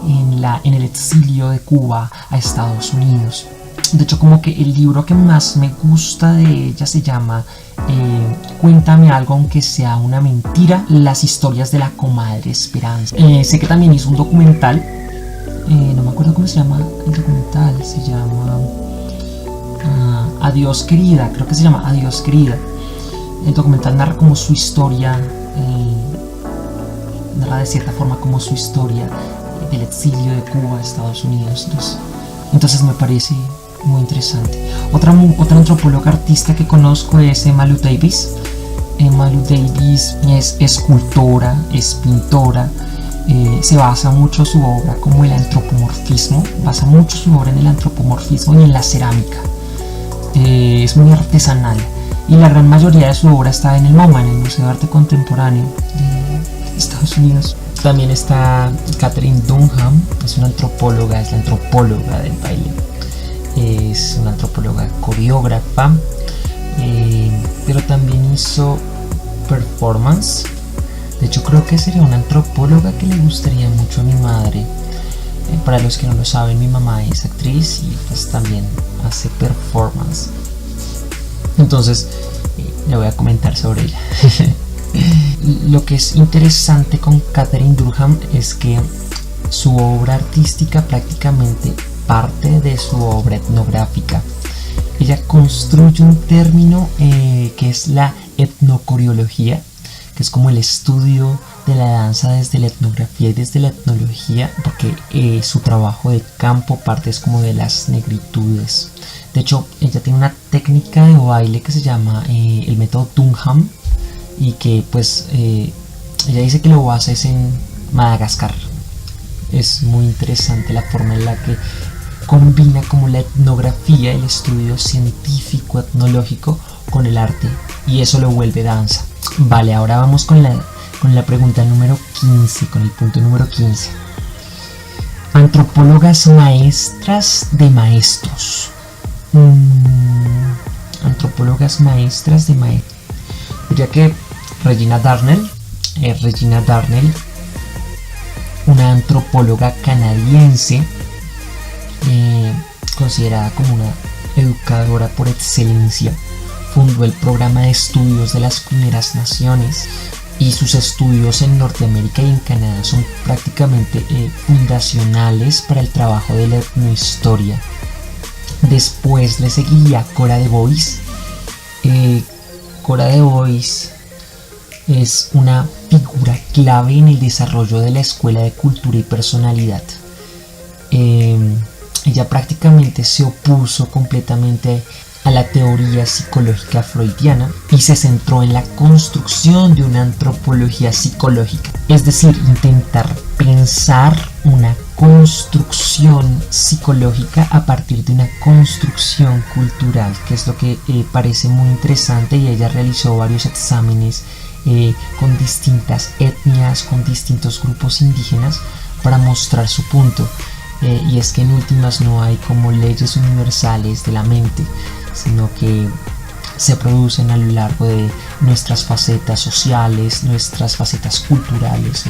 [SPEAKER 1] en el exilio de Cuba a Estados Unidos. De hecho, como que el libro que más me gusta de ella se llama Cuéntame algo aunque sea una mentira, las historias de la comadre Esperanza. Sé que también hizo un documental, no me acuerdo cómo se llama el documental, se llama Adiós querida, creo que se llama Adiós querida. El documental narra como su historia, narra de cierta forma como su historia del exilio de Cuba a Estados Unidos. Entonces me parece muy interesante. Otra antropóloga artista que conozco es Emma Lou Davis. Emma Lou Davis es escultora, es pintora. Se basa mucho su obra como el antropomorfismo, basa mucho su obra en el antropomorfismo y en la cerámica. Es muy artesanal y la gran mayoría de su obra está en el MoMA, en el Museo de Arte Contemporáneo de Estados Unidos. También está Katherine Dunham, es una antropóloga, es la antropóloga del baile. Es una antropóloga coreógrafa, pero también hizo performance. De hecho, creo que sería una antropóloga que le gustaría mucho a mi madre. Para los que no lo saben, mi mamá es actriz y pues también hace performance. Entonces, le voy a comentar sobre ella. Lo que es interesante con Katherine Dunham es que su obra artística prácticamente parte de su obra etnográfica. Ella construye un término que es la etnocoreología, que es como el estudio de la danza desde la etnografía y desde la etnología, porque su trabajo de campo parte es como de las negritudes. De hecho, ella tiene una técnica de baile que se llama el método Dunham, y que pues ella dice que lo basa es en Madagascar. Es muy interesante la forma en la que combina como la etnografía, el estudio científico etnológico con el arte, y eso lo vuelve danza. Vale, ahora vamos con la pregunta número 15, con el punto número 15. Antropólogas maestras de maestros. Antropólogas maestras de maestros. Diría que Regina Darnell, una antropóloga canadiense, considerada como una educadora por excelencia, fundó el programa de estudios de las primeras naciones, y sus estudios en Norteamérica y en Canadá son prácticamente fundacionales para el trabajo de la etnohistoria. Después le seguiría Cora DeVois. Cora DeVois es una figura clave en el desarrollo de la Escuela de Cultura y Personalidad. Ella prácticamente se opuso completamente a la teoría psicológica freudiana y se centró en la construcción de una antropología psicológica, es decir, intentar pensar una construcción psicológica a partir de una construcción cultural, que es lo que parece muy interesante, y ella realizó varios exámenes con distintas etnias, con distintos grupos indígenas, para mostrar su punto. Y es que en últimas no hay como leyes universales de la mente, sino que se producen a lo largo de nuestras facetas sociales, nuestras facetas culturales,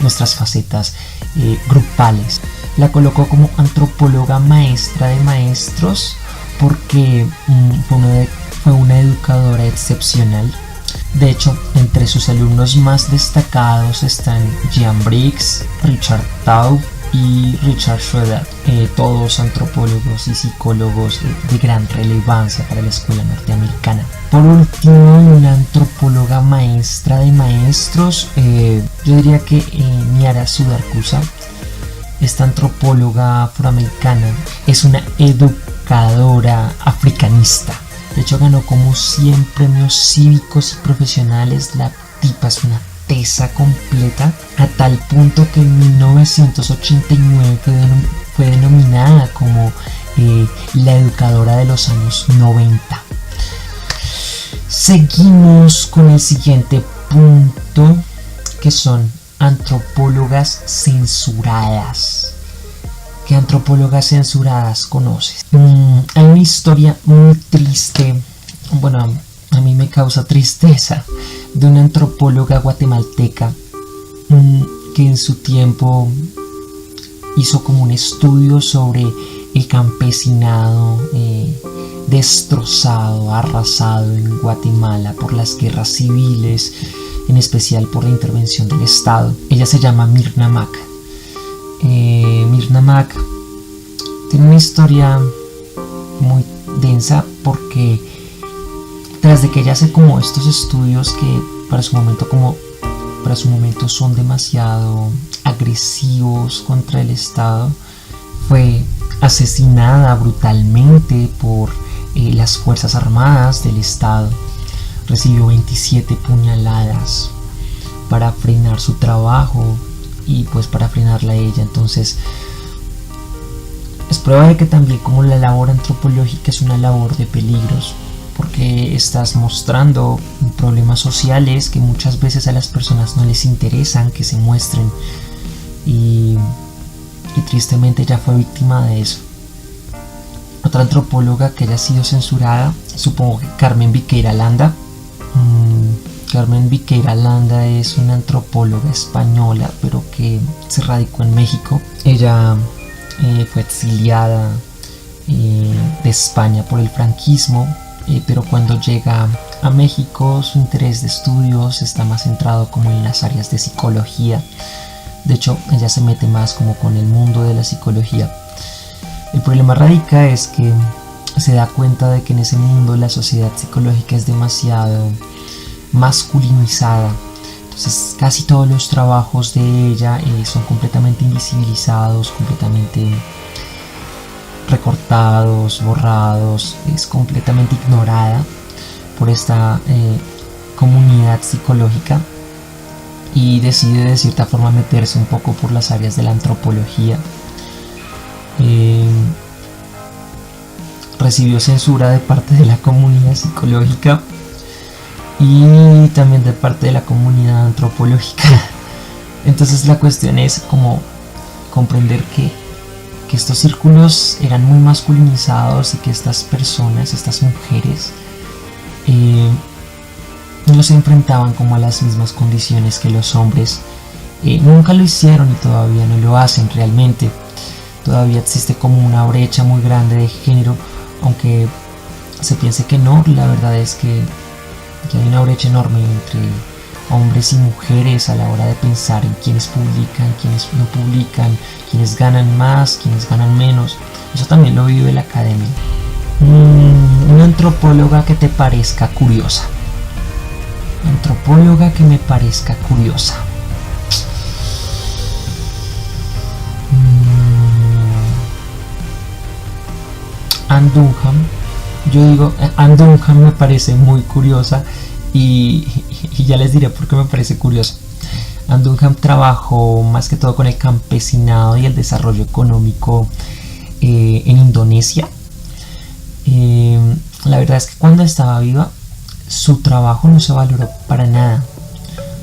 [SPEAKER 1] nuestras facetas grupales. La colocó como antropóloga maestra de maestros porque fue una educadora excepcional. De hecho, entre sus alumnos más destacados están Jean Briggs, Richard Taub y Richard Schroeder, todos antropólogos y psicólogos de gran relevancia para la escuela norteamericana. Por último, una antropóloga maestra de maestros, yo diría que Niara Sudarkusa. Esta antropóloga afroamericana es una educadora africanista. De hecho, ganó como 100 premios cívicos y profesionales. La tipa es una tesa completa, a tal punto que en 1989 fue denominada como la educadora de los años 90. Seguimos con el siguiente punto. que son antropólogas censuradas. ¿Qué antropólogas censuradas conoces? Hay una historia muy triste, bueno, a mí me causa tristeza, de una antropóloga guatemalteca que en su tiempo hizo como un estudio sobre el campesinado destrozado, arrasado en Guatemala por las guerras civiles, en especial por la intervención del Estado. Ella se llama Mirna Mack. Mirna Mack tiene una historia muy densa porque tras de que ella hace como estos estudios que para su momento son demasiado agresivos contra el Estado, fue asesinada brutalmente por las Fuerzas Armadas del Estado. Recibió 27 puñaladas para frenar su trabajo y pues para frenarla a ella. Entonces es prueba de que también como la labor antropológica es una labor de peligros, porque estás mostrando problemas sociales que muchas veces a las personas no les interesan que se muestren, y tristemente ella fue víctima de eso. Otra antropóloga que haya sido censurada, supongo que Carmen Viqueira Landa. Carmen Viqueira Landa es una antropóloga española, pero que se radicó en México. Ella fue exiliada de España por el franquismo, pero cuando llega a México su interés de estudios está más centrado como en las áreas de psicología. De hecho, ella se mete más como con el mundo de la psicología. El problema radica es que se da cuenta de que en ese mundo la sociedad psicológica es demasiado masculinizada. Entonces casi todos los trabajos de ella son completamente invisibilizados, completamente recortados, borrados, es completamente ignorada por esta comunidad psicológica, y decide de cierta forma meterse un poco por las áreas de la antropología. Recibió censura de parte de la comunidad psicológica y también de parte de la comunidad antropológica. Entonces la cuestión es como comprender que estos círculos eran muy masculinizados y que estas personas, estas mujeres, no se enfrentaban como a las mismas condiciones que los hombres. Nunca lo hicieron y todavía no lo hacen realmente. Todavía existe como una brecha muy grande de género, aunque se piense que no. La verdad es que hay una brecha enorme entre hombres y mujeres a la hora de pensar en quienes publican, quienes no publican, quienes ganan más, quienes ganan menos. Eso también lo vive la academia. Una antropóloga que te parezca curiosa. Antropóloga que me parezca curiosa. Anne Dunham. Yo digo, Anne Dunham me parece muy curiosa y ya les diré por qué me parece curiosa. Anne Dunham trabajó más que todo con el campesinado y el desarrollo económico en Indonesia. La verdad es que cuando estaba viva su trabajo no se valoró para nada.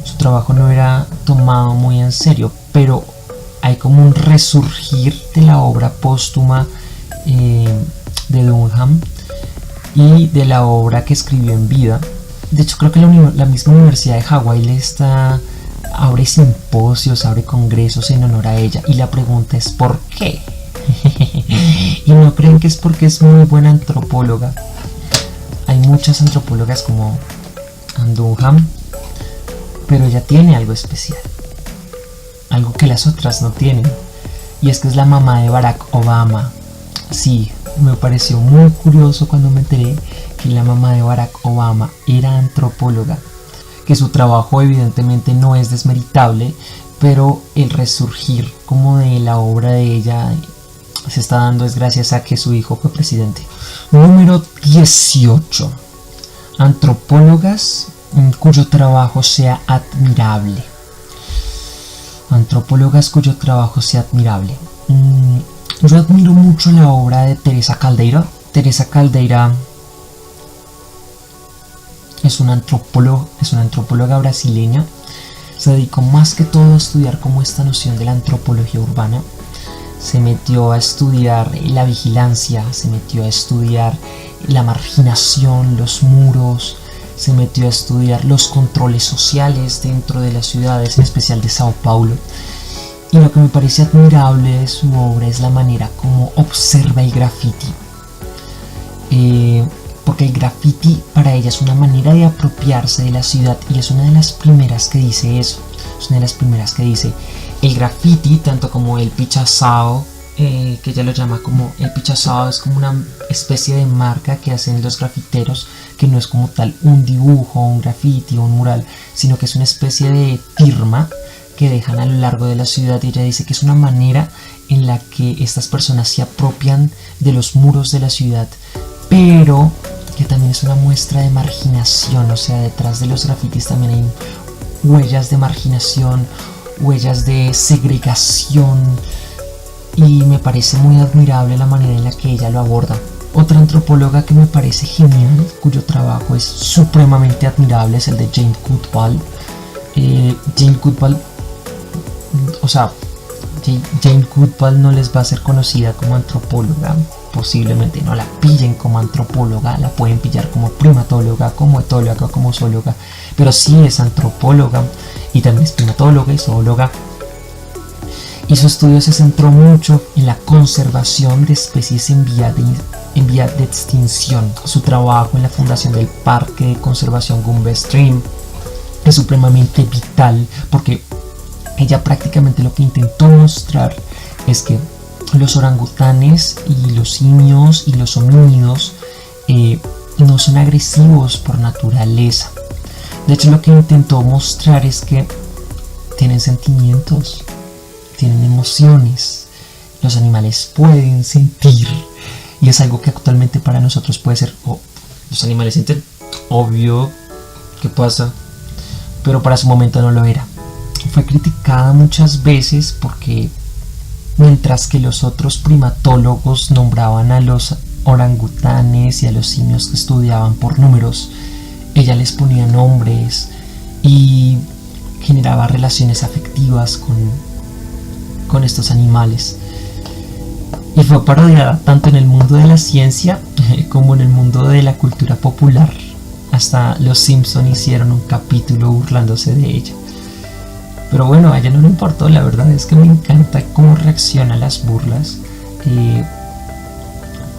[SPEAKER 1] Su trabajo no era tomado muy en serio, pero hay como un resurgir de la obra póstuma de Dunham y de la obra que escribió en vida. De hecho, creo que la misma Universidad de Hawái abre simposios, abre congresos en honor a ella, y la pregunta es ¿por qué? Y no creen que es porque es muy buena antropóloga. Hay muchas antropólogas como Anne Dunham, pero ella tiene algo especial, algo que las otras no tienen, y es que es la mamá de Barack Obama. Sí, me pareció muy curioso cuando me enteré que la mamá de Barack Obama era antropóloga, que su trabajo evidentemente no es desmeritable, pero el resurgir como de la obra de ella se está dando es gracias a que su hijo fue presidente. Número 18. Antropólogas cuyo trabajo sea admirable. Antropólogas cuyo trabajo sea admirable. Yo admiro mucho la obra de Teresa Caldeira. Teresa Caldeira es una antropóloga brasileña Se dedicó más que todo a estudiar como esta noción de la antropología urbana. Se metió a estudiar la vigilancia, se metió a estudiar la marginación, los muros, se metió a estudiar los controles sociales dentro de las ciudades, en especial de Sao Paulo. Y lo que me parece admirable de su obra es la manera como observa el graffiti. Porque el graffiti para ella es una manera de apropiarse de la ciudad y es una de las primeras que dice eso. Es una de las primeras que dice el graffiti, tanto como el pichação, que ella lo llama como el pichação, es como una especie de marca que hacen los grafiteros, que no es como tal un dibujo, un graffiti o un mural, sino que es una especie de firma que dejan a lo largo de la ciudad. Y ella dice que es una manera en la que estas personas se apropian de los muros de la ciudad, pero que también es una muestra de marginación. O sea, detrás de los grafitis también hay huellas de marginación, huellas de segregación, y me parece muy admirable la manera en la que ella lo aborda. Otra antropóloga que me parece genial, cuyo trabajo es supremamente admirable, es el de Jane Goodall. Jane Goodall, o sea, Jane Goodall no les va a ser conocida como antropóloga, posiblemente no la pillen como antropóloga, la pueden pillar como primatóloga, como etóloga, como zoóloga, pero sí es antropóloga y también es primatóloga y zoóloga. Y su estudio se centró mucho en la conservación de especies en vía de extinción. Su trabajo en la fundación del Parque de Conservación Gumbe Stream es supremamente vital, porque ella prácticamente lo que intentó mostrar es que los orangutanes y los simios y los homínidos no son agresivos por naturaleza. De hecho, lo que intentó mostrar es que tienen sentimientos, tienen emociones, los animales pueden sentir, y es algo que actualmente para nosotros puede ser, los animales sienten, obvio, ¿qué pasa? Pero para su momento no lo era. Fue criticada muchas veces porque mientras que los otros primatólogos nombraban a los orangutanes y a los simios que estudiaban por números, ella les ponía nombres y generaba relaciones afectivas con estos animales. Y fue parodiada tanto en el mundo de la ciencia como en el mundo de la cultura popular. Hasta los Simpson hicieron un capítulo burlándose de ella. Pero bueno, a ella no le importó. La verdad es que me encanta cómo reacciona a las burlas,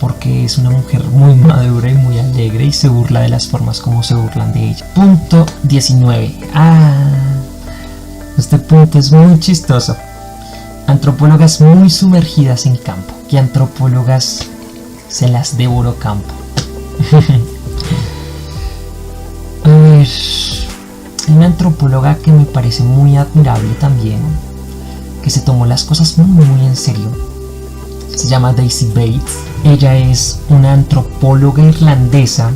[SPEAKER 1] porque es una mujer muy madura y muy alegre y se burla de las formas como se burlan de ella. Punto 19. Este punto es muy chistoso. Antropólogas muy sumergidas en campo. ¿Qué antropólogas se las devoró campo? A ver, hay una antropóloga que me parece muy admirable también, que se tomó las cosas muy muy en serio. Se llama Daisy Bates. Ella es una antropóloga irlandesa.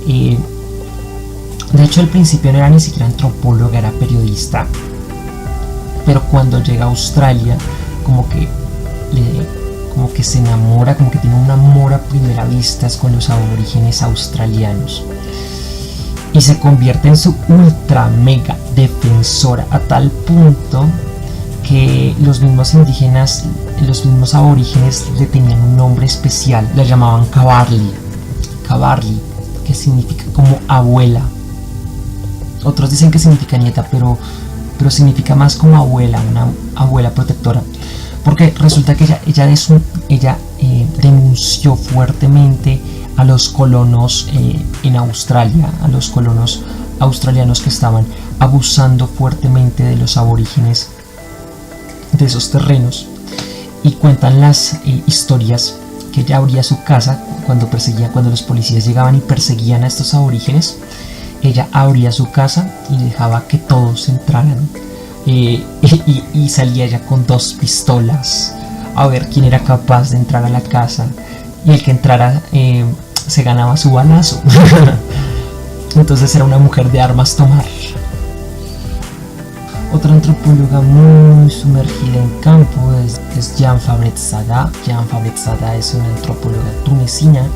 [SPEAKER 1] De hecho, al principio no era ni siquiera antropóloga, era periodista. Pero cuando llega a Australia, como que se enamora, como que tiene un amor a primera vista con los aborígenes australianos. Y se convierte en su ultra mega defensora, a tal punto que los mismos indígenas, los mismos aborígenes le tenían un nombre especial, la llamaban Cavarli, que significa como abuela. Otros dicen que significa nieta, pero significa más como abuela, una abuela protectora, porque resulta que ella denunció fuertemente a los colonos en Australia, a los colonos australianos que estaban abusando fuertemente de los aborígenes de esos terrenos. Y cuentan las historias que ella abría su casa cuando los policías llegaban y perseguían a estos aborígenes. Ella abría su casa y dejaba que todos entraran, y salía ella con 2 pistolas a ver quién era capaz de entrar a la casa, y el que entrara se ganaba su balazo. Entonces era una mujer de armas tomar. Otra antropóloga muy sumergida en campo es Jan Fabre Tzaddah. Jan Fabre Tzaddah es una antropóloga tunecina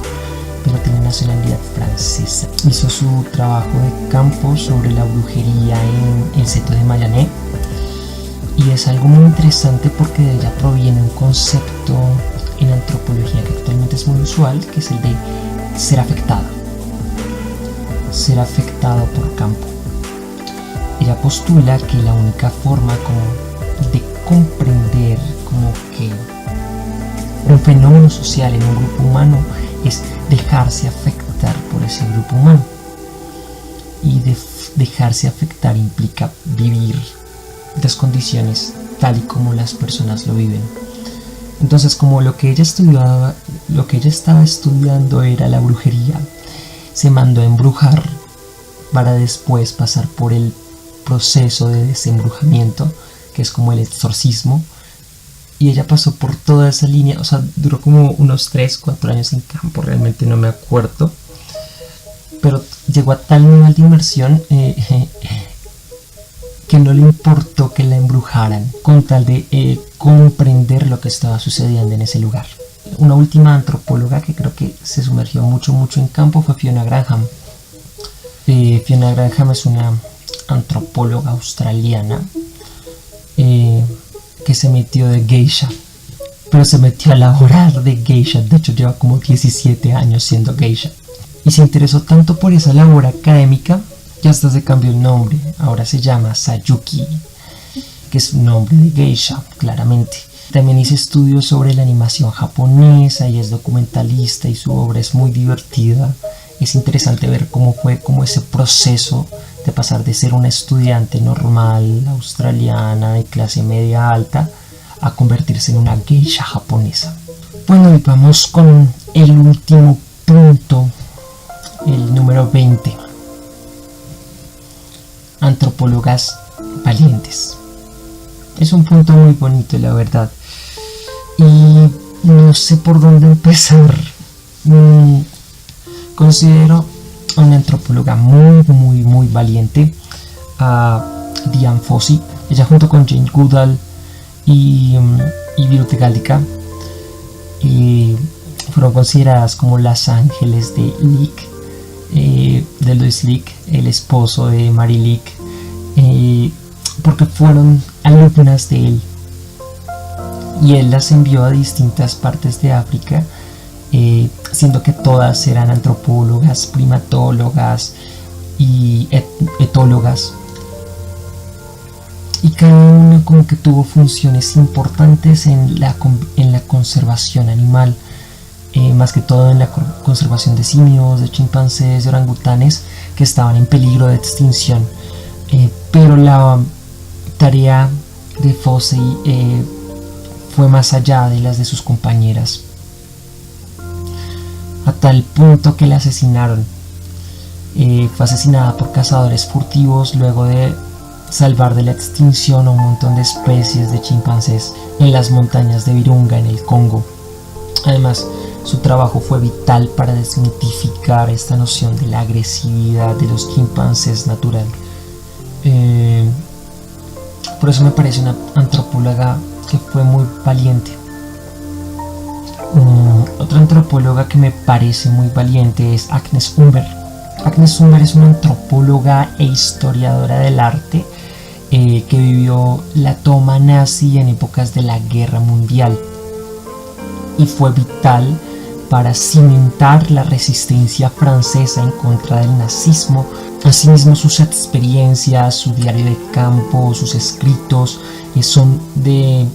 [SPEAKER 1] pero tiene nacionalidad francesa. Hizo su trabajo de campo sobre la brujería en el seto de Mayané, y es algo muy interesante porque de ella proviene un concepto en antropología que actualmente es muy usual, que es el de ser afectado por campo. Ella postula que la única forma como de comprender como que un fenómeno social en un grupo humano es dejarse afectar por ese grupo humano, y dejarse afectar implica vivir las condiciones tal y como las personas lo viven. Entonces, como lo que ella estaba estudiando era la brujería, se mandó a embrujar para después pasar por el proceso de desembrujamiento, que es como el exorcismo, y ella pasó por toda esa línea. O sea, duró como unos 3-4 años en campo, realmente no me acuerdo, pero llegó a tal nivel de inmersión que no le importó que la embrujaran con tal de comprender lo que estaba sucediendo en ese lugar. Una última antropóloga que creo que se sumergió mucho en campo fue Fiona Graham. Fiona Graham es una antropóloga australiana que se metió de geisha, pero se metió a laborar de geisha. De hecho, lleva como 17 años siendo geisha, y se interesó tanto por esa labor académica que hasta se cambió el nombre. Ahora se llama Sayuki, que es un nombre de geisha, claramente. También hizo estudios sobre la animación japonesa y es documentalista, y su obra es muy divertida. Es interesante ver cómo fue como ese proceso de pasar de ser una estudiante normal australiana de clase media alta a convertirse en una geisha japonesa. Bueno, y vamos con el último punto, el número 20. Antropólogas valientes. Es un punto muy bonito, la verdad, y no sé por dónde empezar. Considero a una antropóloga muy valiente, a Dian Fossey. Ella, junto con Jane Goodall y Birute Galdica, fueron consideradas como las ángeles de Leake, de Louis Leake, el esposo de Mary Leake, porque fueron alumnas de él, y él las envió a distintas partes de África, siendo que todas eran antropólogas, primatólogas y etólogas, y cada una como que tuvo funciones importantes en la conservación animal, más que todo en la conservación de simios, de chimpancés, de orangutanes que estaban en peligro de extinción. Pero la tarea de Fossey fue más allá de las de sus compañeras, a tal punto que la asesinaron. Fue asesinada por cazadores furtivos luego de salvar de la extinción a un montón de especies de chimpancés en las montañas de Virunga, en el Congo. Además, su trabajo fue vital para desmitificar esta noción de la agresividad de los chimpancés natural. Por eso me parece una antropóloga que fue muy valiente. Otra antropóloga que me parece muy valiente es Agnes Humber. Agnes Humber es una antropóloga e historiadora del arte que vivió la toma nazi en épocas de la Guerra Mundial, y fue vital para cimentar la resistencia francesa en contra del nazismo. Asimismo, sus experiencias, su diario de campo, sus escritos son de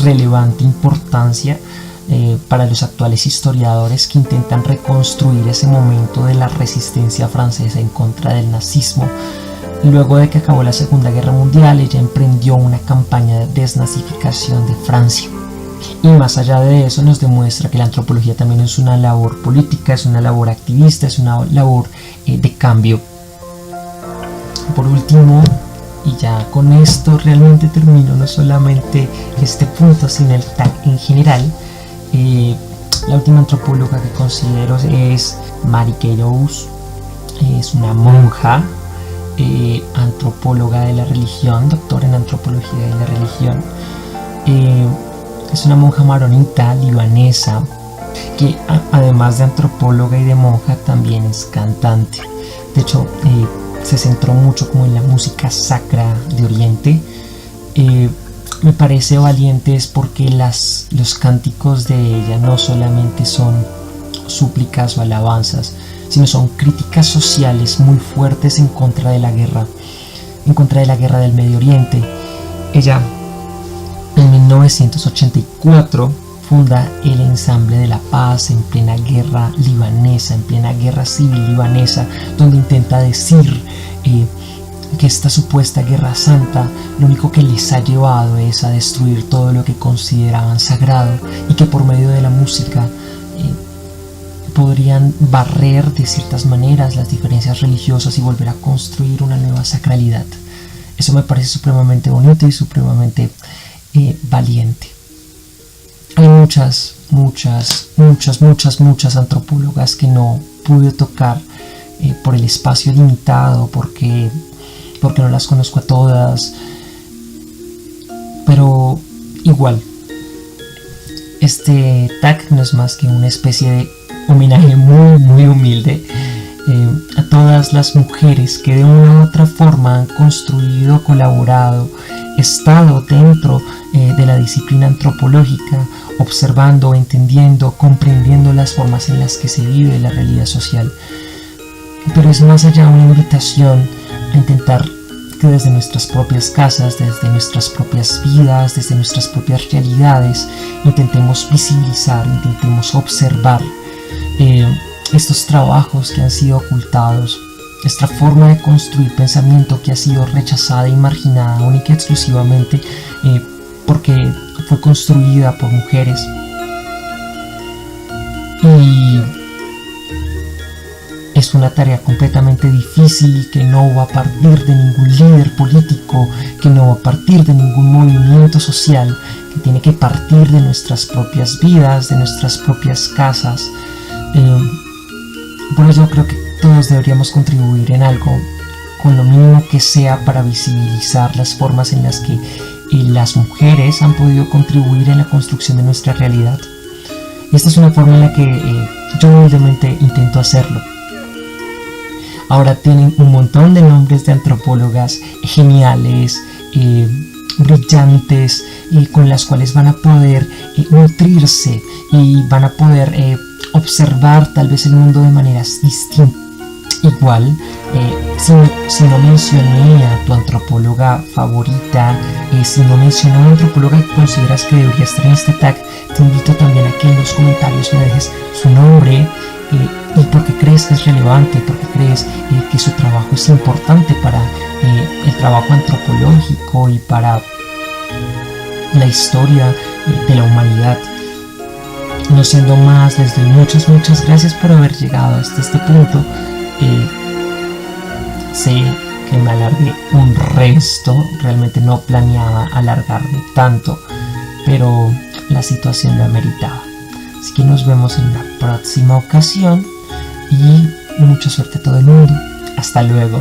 [SPEAKER 1] relevante importancia para los actuales historiadores que intentan reconstruir ese momento de la resistencia francesa en contra del nazismo. Luego de que acabó la Segunda Guerra Mundial, ella emprendió una campaña de desnazificación de Francia. Y más allá de eso, nos demuestra que la antropología también es una labor política, es una labor activista, es una labor de cambio. Por último, y ya con esto realmente termino no solamente este punto, sino el tag en general, la última antropóloga que considero es Mary Kay Rose. Es una monja, antropóloga de la religión, doctora en antropología de la religión. Es una monja maronita libanesa que además de antropóloga y de monja también es cantante. De hecho, se centró mucho como en la música sacra de Oriente. Me parece valiente es porque los cánticos de ella no solamente son súplicas o alabanzas, sino son críticas sociales muy fuertes en contra de la guerra del Medio Oriente. Ella en 1984 funda el Ensamble de la Paz en plena guerra libanesa, en plena guerra civil libanesa, donde intenta decir que esta supuesta guerra santa lo único que les ha llevado es a destruir todo lo que consideraban sagrado, y que por medio de la música podrían barrer de ciertas maneras las diferencias religiosas y volver a construir una nueva sacralidad. Eso me parece supremamente bonito y supremamente valiente. Hay muchas antropólogas que no pude tocar por el espacio limitado, porque no las conozco a todas, pero igual este tag no es más que una especie de homenaje muy humilde a todas las mujeres que de una u otra forma han construido, colaborado, estado dentro de la disciplina antropológica, observando, entendiendo, comprendiendo las formas en las que se vive la realidad social. Pero es más allá una invitación a intentar que desde nuestras propias casas, desde nuestras propias vidas, desde nuestras propias realidades, intentemos visibilizar, intentemos observar estos trabajos que han sido ocultados, esta forma de construir pensamiento que ha sido rechazada y marginada única y exclusivamente porque fue construida por mujeres. Y es una tarea completamente difícil, que no va a partir de ningún líder político, que no va a partir de ningún movimiento social, que tiene que partir de nuestras propias vidas, de nuestras propias casas. Por eso yo creo que todos deberíamos contribuir en algo, con lo mínimo que sea, para visibilizar las formas en las que las mujeres han podido contribuir en la construcción de nuestra realidad. Esta es una forma en la que yo humildemente intento hacerlo. Ahora tienen un montón de nombres de antropólogas geniales, brillantes, con las cuales van a poder nutrirse y van a poder observar tal vez el mundo de maneras distintas. Igual, si no mencioné a tu antropóloga favorita, si no mencioné a una antropóloga que consideras que debería estar en este tag, te invito también a que en los comentarios me dejes su nombre y por qué crees que es relevante, por qué crees que su trabajo es importante para el trabajo antropológico y para la historia de la humanidad. No siendo más, les doy muchas gracias por haber llegado hasta este punto. Sé que me alargué un resto, realmente no planeaba alargarme tanto, pero la situación lo ameritaba. Así que nos vemos en la próxima ocasión y mucha suerte a todo el mundo. Hasta luego.